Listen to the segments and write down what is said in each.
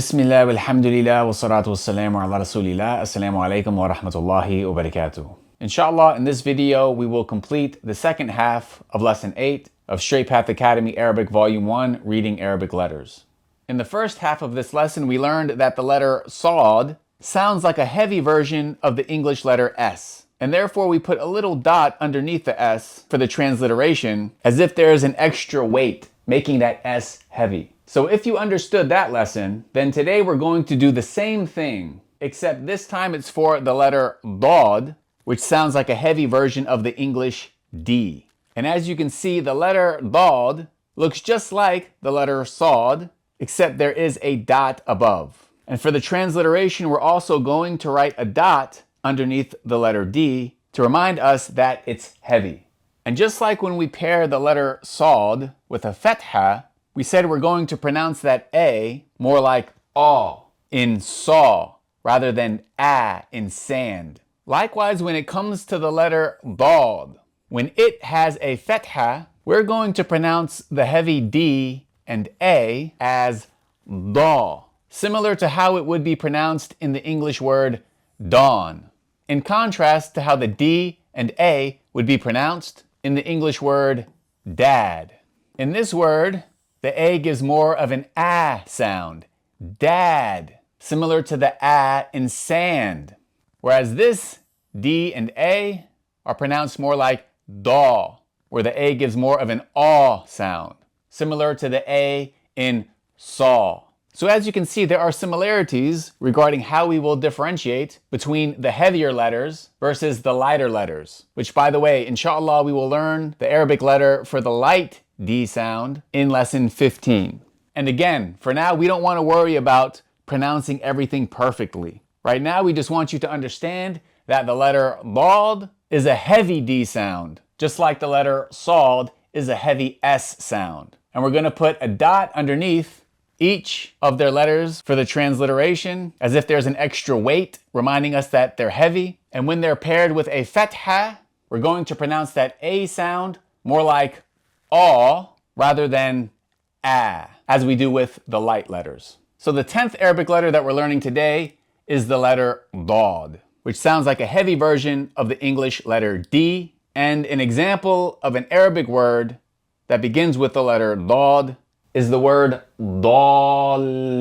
Bismillah walhamdulillah wa salatu wassalamu ala rasulillah. Assalamu alaikum wa rahmatullahi wa barakatuh. Inshallah, in this video, we will complete the second half of Lesson 8 of Straight Path Academy Arabic Volume 1, Reading Arabic Letters. In the first half of this lesson, we learned that the letter Sa'd sounds like a heavy version of the English letter S. And therefore, we put a little dot underneath the S for the transliteration, as if there is an extra weight, making that S heavy. So if you understood that lesson, then today we're going to do the same thing, except this time it's for the letter Dad, which sounds like a heavy version of the English D. And as you can see, the letter Dad looks just like the letter Sa'd, except there is a dot above. And for the transliteration, we're also going to write a dot underneath the letter D to remind us that it's heavy. And just like when we pair the letter Sa'd with a Fetha, we said we're going to pronounce that A more like A in saw rather than A in sand. Likewise, when it comes to the letter Dad, when it has a Fetha, we're going to pronounce the heavy D and A as Da, similar to how it would be pronounced in the English word dawn, in contrast to how the D and A would be pronounced in the English word dad. In this word, the A gives more of an A sound, dad, similar to the A in sand, whereas this D and A are pronounced more like da, where the A gives more of an A sound, similar to the A in saw. So as you can see, there are similarities regarding how we will differentiate between the heavier letters versus the lighter letters, which, by the way, inshallah, we will learn the Arabic letter for the light D sound in lesson 15. And again, for now, we don't want to worry about pronouncing everything perfectly. Right now, we just want you to understand that the letter Dad is a heavy D sound, just like the letter Sa'd is a heavy S sound. And we're going to put a dot underneath each of their letters for the transliteration, as if there's an extra weight, reminding us that they're heavy. And when they're paired with a Fetha, we're going to pronounce that A sound more like A rather than A, as we do with the light letters. So the 10th Arabic letter that we're learning today is the letter Dad, which sounds like a heavy version of the English letter D. And an example of an Arabic word that begins with the letter Dad is the word Dallin,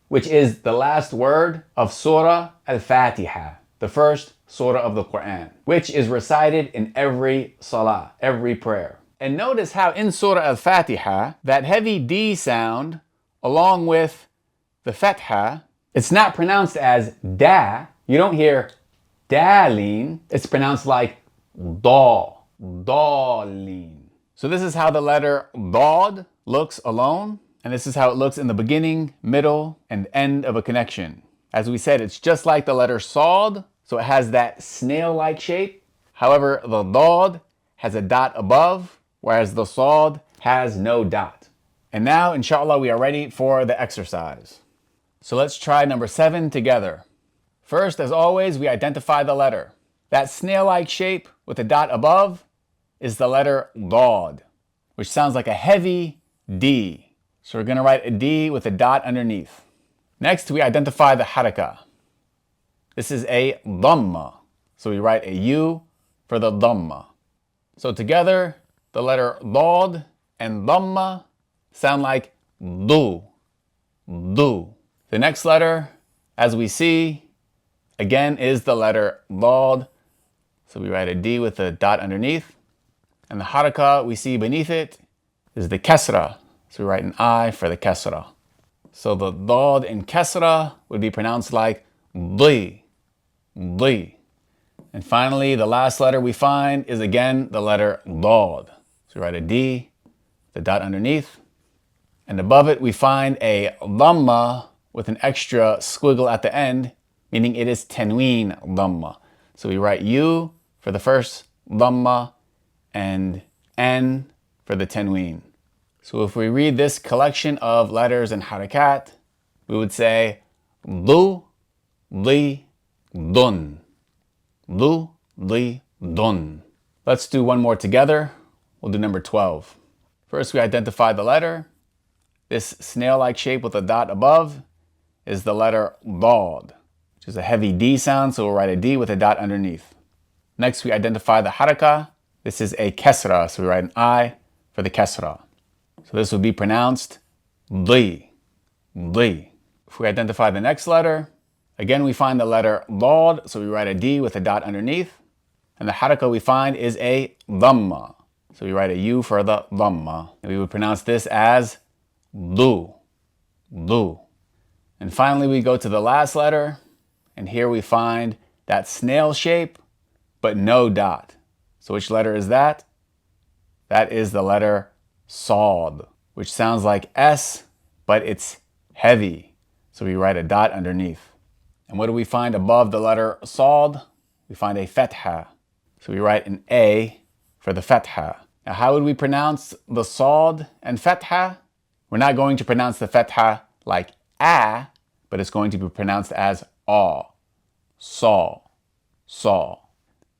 which is the last word of Surah Al-Fatiha, the first surah of the Quran, which is recited in every salah, every prayer. And notice how in Surah Al-Fatiha, that heavy D sound, along with the Fetha, it's not pronounced as Da. You don't hear Dalin. It's pronounced like Da, Dallin. So this is how the letter Dad looks alone, and this is how it looks in the beginning, middle, and end of a connection. As we said, it's just like the letter Sa'd, so it has that snail-like shape. However, the Dad has a dot above, whereas the Sa'd has no dot. And now, inshallah, we are ready for the exercise. So let's try number 7 together. First, as always, we identify the letter. That snail-like shape with a dot above is the letter Dad, which sounds like a heavy D. So we're going to write a D with a dot underneath. Next, we identify the haraka. This is a dhamma. So we write a U for the dhamma. So together, the letter Dad and dhamma sound like du, du. The next letter, as we see, again is the letter Dad. So we write a D with a dot underneath. And the haraka we see beneath it is the kasra. So we write an I for the kasra. So the Dad in kasra would be pronounced like di, di. And finally, the last letter we find is again the letter Dad. So we write a D, the dot underneath. And above it, we find a dhamma with an extra squiggle at the end, meaning it is tanween dhamma. So we write U for the first dhamma and N for the tanween. So if we read this collection of letters and harakat, we would say du, di, dun. Du, di, dun. Let's do one more together. We'll do number 12. First, we identify the letter. This snail-like shape with a dot above is the letter Dad, which is a heavy D sound, so we'll write a D with a dot underneath. Next, we identify the haraka. This is a kesra, so we write an I for the kesra. So this would be pronounced Di, Di. If we identify the next letter, again, we find the letter Dad, so we write a D with a dot underneath. And the haraka we find is a Dhamma. So we write a U for the Dhamma. And we would pronounce this as Du, Du. And finally, we go to the last letter. And here we find that snail shape, but no dot. So which letter is that? That is the letter Sad, which sounds like S, but it's heavy. So we write a dot underneath. And what do we find above the letter Sad? We find a Fatha. So we write an A for the Fatha. Now, how would we pronounce the Sad and Fatha? We're not going to pronounce the Fatha like A, but it's going to be pronounced as A. Saw, saw.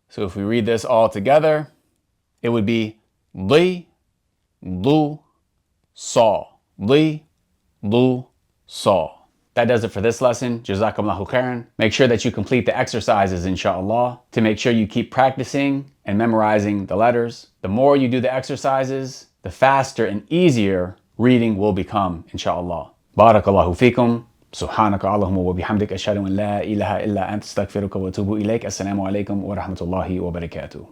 So if we read this all together, it would be Li, Lu, Saw. Li, Lu, Saw. That does it for this lesson. Jazakumullahu khairan. Make sure that you complete the exercises, inshallah, to make sure you keep practicing and memorizing the letters. The more you do the exercises, the faster and easier reading will become, inshallah. Barakallahu fikum. سبحانك اللهم وبحمدك أشهد أن لا إله إلا أنت أستغفرك وأتوب إليك. السلام عليكم ورحمة الله وبركاته.